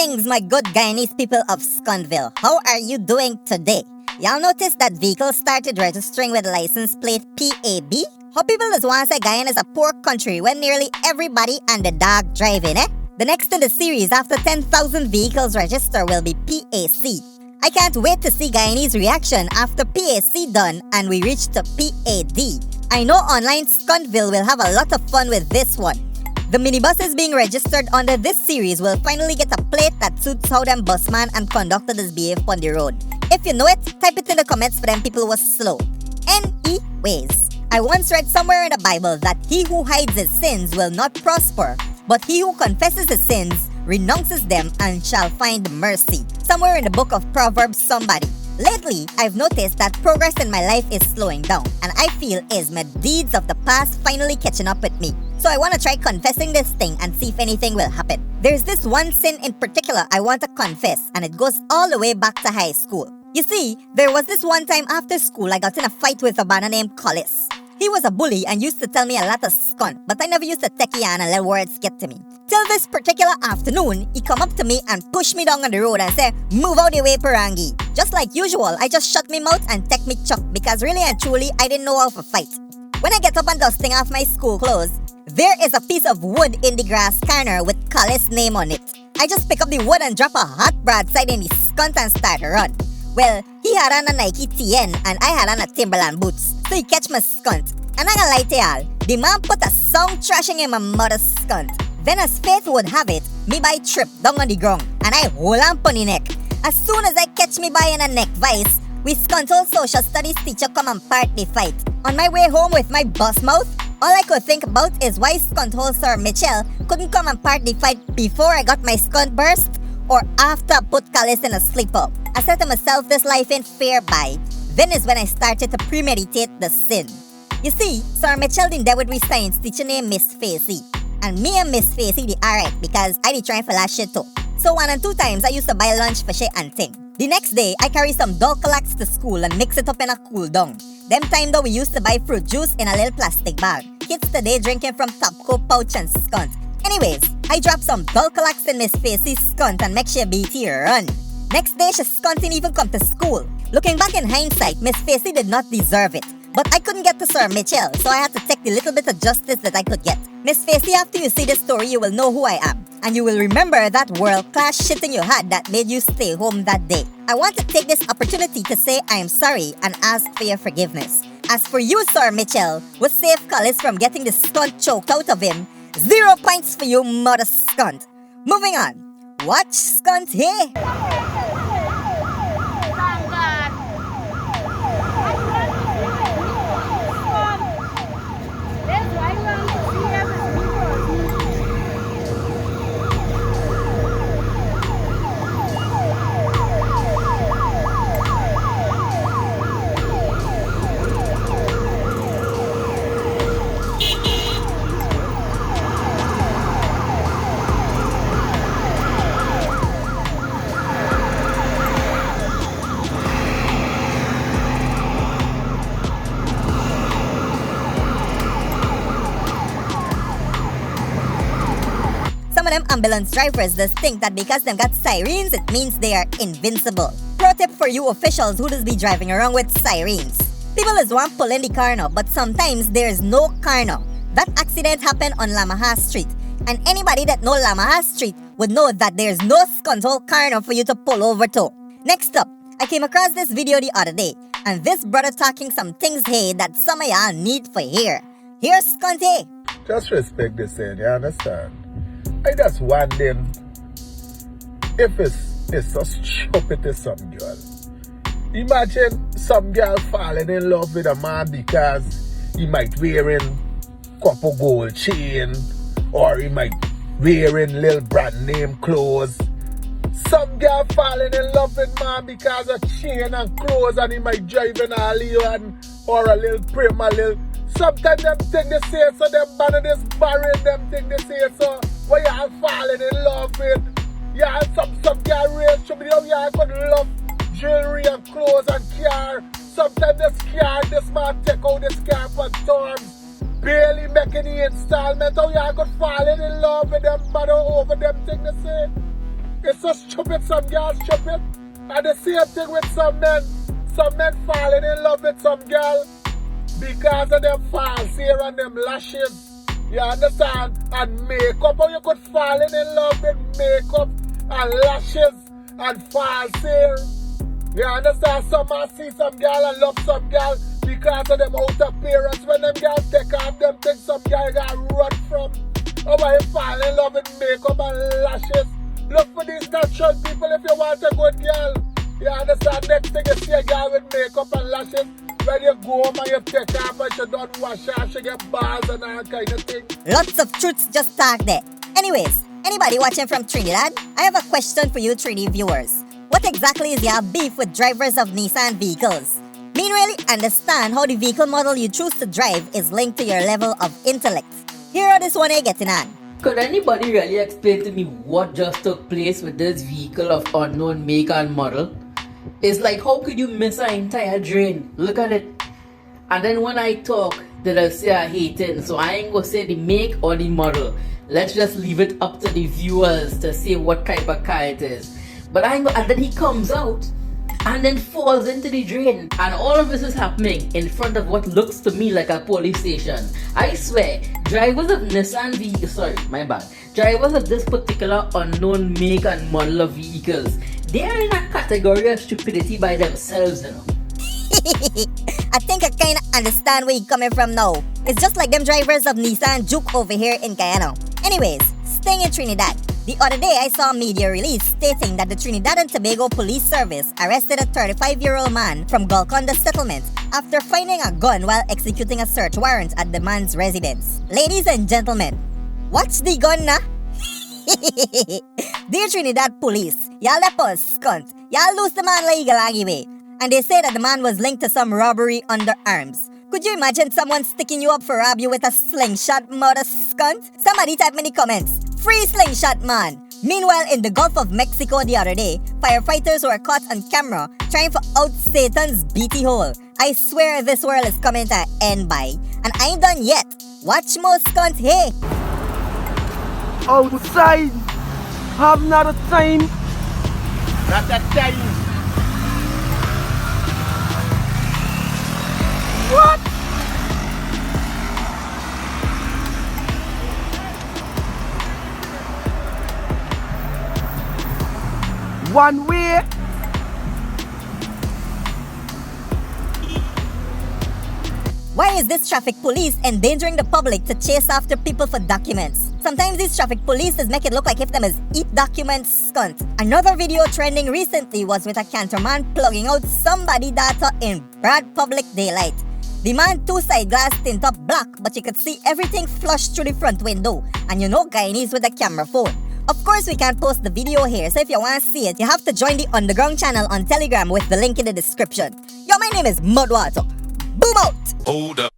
Greetings, my good Guyanese people of Sconville. How are you doing today? Y'all notice that vehicles started registering with license plate PAB? How people just want to say Guyana is a poor country when nearly everybody and the dog driving, eh? The next in the series after 10,000 vehicles register will be PAC. I can't wait to see Guyanese reaction after PAC done and we reach to PAD. I know online Sconville will have a lot of fun with this one. The minibuses being registered under this series will finally get a plate that suits how them busman and conductor behave on the road. If you know it, type it in the comments for them people was slow. Anyways, I once read somewhere in the Bible that he who hides his sins will not prosper, but he who confesses his sins renounces them and shall find mercy. Somewhere in the book of Proverbs somebody. Lately, I've noticed that progress in my life is slowing down, and I feel is my deeds of the past finally catching up with me. So I want to try confessing this thing and see if anything will happen. There's this one sin in particular I want to confess, and it goes all the way back to high school. You see, there was this one time after school I got in a fight with a banner named Collis. He was a bully and used to tell me a lot of skunt, but I never used to take it on and let words get to me. Till this particular afternoon, he come up to me and push me down on the road and say, "Move out the way, Parangi." Just like usual, I just shut me mouth and take me chuck because really and truly, I didn't know how to fight. When I get up and dusting off my school clothes, there is a piece of wood in the grass corner with Collis' name on it. I just pick up the wood and drop a hot broadside in the skunt and start to run. Well, he had on a Nike TN and I had on a Timberland boots, so he catch my skunt. And I gonna lie to y'all, the man put a song trashing in my mother's skunt. Then as fate would have it, me by trip down on the ground and I hold on pon the neck. As soon as I catch me by in a neck vice, we skuntle social studies teacher come and part the fight. On my way home with my bus mouth, all I could think about is why skuntle Sir Mitchell couldn't come and part the fight before I got my skunt burst or after I put Collis in a sleeper. I said to myself this life ain't fair by. Then is when I started to premeditate the sin. You see, Sir Mitchell didn't there with we science teacher named Miss Facey. And me and Miss Facey the alright because I be trying for last shit too. So 1 and 2 times I used to buy lunch for shit and thing. The next day, I carry some Dulcolax to school and mix it up in a cool down. Them time though we used to buy fruit juice in a little plastic bag. Kids today drinking from Topco pouch and skunt. Anyways, I drop some Dulcolax in Miss Facey's skunt and make sure BT run. Next day, she skunt didn't even come to school. Looking back in hindsight, Miss Facey did not deserve it. But I couldn't get to Sir Mitchell, so I had to take the little bit of justice that I could get. Miss Facey, after you see this story, you will know who I am. And you will remember that world-class shitting you had that made you stay home that day. I want to take this opportunity to say I am sorry and ask for your forgiveness. As for you, Sir Mitchell, was save Collis from getting the skunt choked out of him. 0 points for you, mother skunt. Moving on. Watch skunt here. Some of them ambulance drivers just think that because them got sirens, it means they are invincible. Pro tip for you officials who just be driving around with sirens. People is want pull in the car now, but sometimes there is no car now. That accident happened on Lamaha Street. And anybody that know Lamaha Street would know that there's no skuntle car now for you to pull over to. Next up, I came across this video the other day. And this brother talking some things here that some of y'all need for hear. Here's Skunty. Just respect the saying, you understand? I just wondering if it's so stupid to some girl. Imagine some girl falling in love with a man because he might wearing couple gold chain or he might wearing little brand name clothes. Some girl falling in love with man because of chain and clothes and he might driving a Leon or a little prim, a little. Sometimes them think they say so, them man this barren, them think they say so. What y'all falling in love with? Y'all some girl real should be y'all could love jewelry and clothes and car. Sometimes this man take out this car for terms. Barely making the installment. How y'all could falling in love with them man over them thing they say? It's so stupid, some girls stupid. And the same thing with some men. Some men falling in love with some girl because of them false hair and them lashes. You understand? And makeup. How you could fall in love with makeup and lashes and false hair. You understand? Some man see some girl and love some girl because of them outer appearance. When them girls take off them things, some girl got run from. How about you fall in love with makeup and lashes? Look for these natural people if you want a good girl. You understand? Next thing you see a girl with makeup and lashes, when you go home and you take off and she don't wash her, she get bars and all kind of thing. Lots of truths just talked there. Anyways, anybody watching from Trinidad? I have a question for you 3D viewers. What exactly is your beef with drivers of Nissan vehicles? Mean really understand how the vehicle model you choose to drive is linked to your level of intellect. Here are this one you're getting on. Could anybody really explain to me what just took place with this vehicle of unknown make and model? It's like, how could you miss an entire drain? Look at it. And then when I talk, they'll say I hate it. So I ain't gonna say the make or the model. Let's just leave it up to the viewers to say what type of car it is. But and then he comes out and then falls into the drain. And all of this is happening in front of what looks to me like a police station. I swear, drivers of Nissan drivers of this particular unknown make and model of vehicles, they are in a category of stupidity by themselves, you know. I think I kinda understand where you're coming from now. It's just like them drivers of Nissan Juke over here in Guyana. Anyways, staying in Trinidad. The other day I saw a media release stating that the Trinidad and Tobago Police Service arrested a 35-year-old man from Golconda Settlement after finding a gun while executing a search warrant at the man's residence. Ladies and gentlemen, watch the gun now. Dear Trinidad Police, y'all left us scunt. Y'all lose the man legal anyway. And they say that the man was linked to some robbery under arms. Could you imagine someone sticking you up for rob you with a slingshot, mother scunt? Somebody type in the comments, free slingshot man. Meanwhile, in the Gulf of Mexico the other day, firefighters were caught on camera trying to out Satan's beaty hole. I swear this world is coming to an end by. And I ain't done yet. Watch more scunt, hey. Outside, have not a time. Not that time. What? One way. Why is this traffic police endangering the public to chase after people for documents? Sometimes these traffic police make it look like if them is eat documents scunt. Another video trending recently was with a canterman plugging out somebody data in broad public daylight. The man two side glass tint up black, but you could see everything flushed through the front window. And you know Guyanese with a camera phone. Of course we can't post the video here, so if you want to see it, you have to join the Underground channel on Telegram with the link in the description. Yo, my name is Mudwata. Boom out! Hold up.